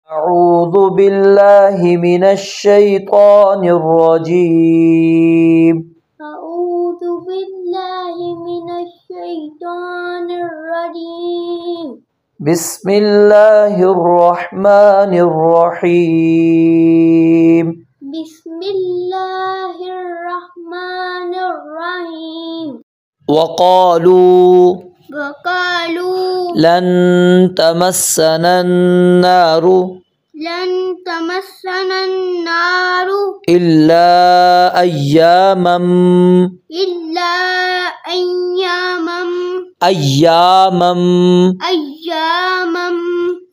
أعوذ بالله من الشيطان الرجيم. أعوذ بالله من الشيطان الرجيم. بسم الله الرحمن الرحيم. بسم الله الرحمن الرحيم. وقالوا لن تمسنا النار إلا أياما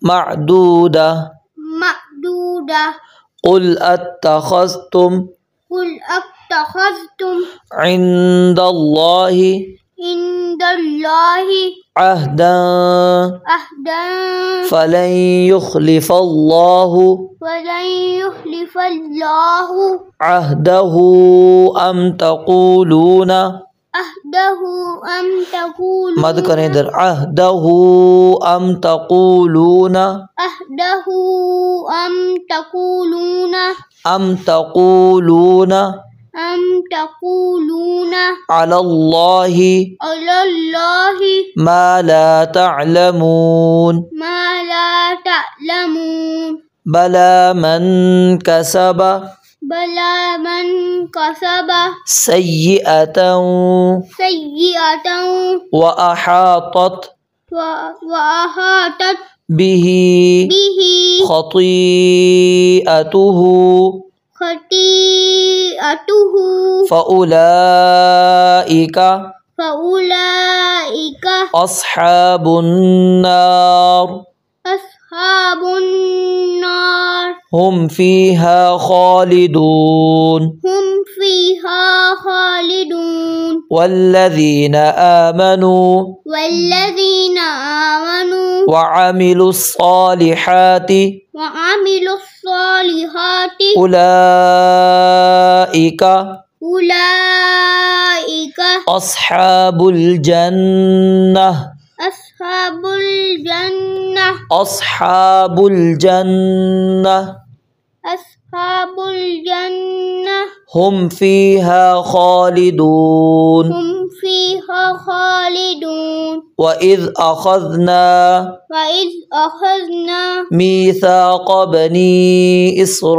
معدودة. قل أتخذتم عند الله عهدا فلن يخلف الله عهده أم تقولون ماذا كان يدر عهده أم تقولون على الله ما لا تعلمون. بلى من كسب سيئة وأحاطت به خطيئته فأولئك أصحاب النار هم فيها خالدون. والذين آمنوا وعملوا الصالحات أولئك أصحاب الجنة هم فيها خالدون. وإذ أخذنا ميثاق بني إسرائيل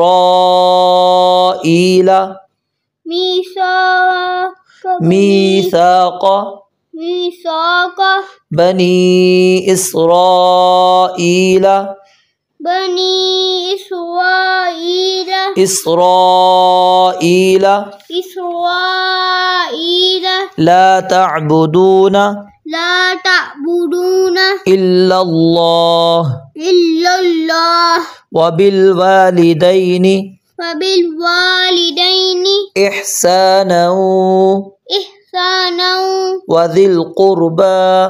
ميثاق بني إسرائيل لا تعبدون إلا الله وبالوالدين إحسانا وذي القربى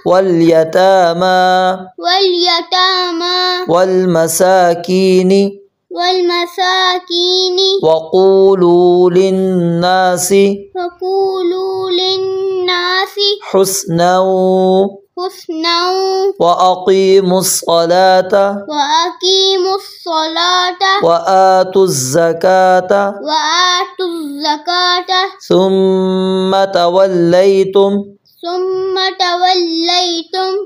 واليتامى والمساكين وقولوا للناس حسنا وأقيموا الصلاة وآتوا الزكاة ثم توليتم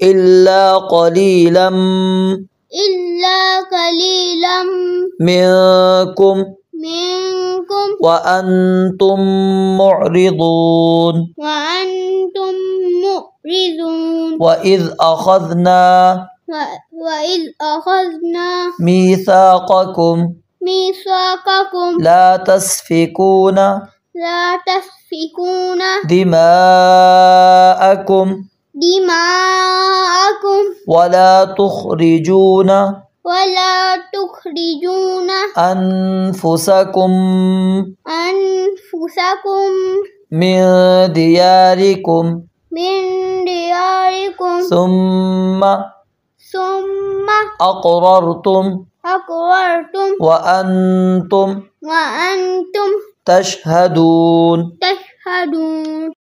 إلا قليلا منكم وأنتم معرضون. وإذ أخذنا ميثاقكم لا تسفكون دماءكم ولا تخرجون أنفسكم من دياركم ثم أقررتم وأنتم تشهدون.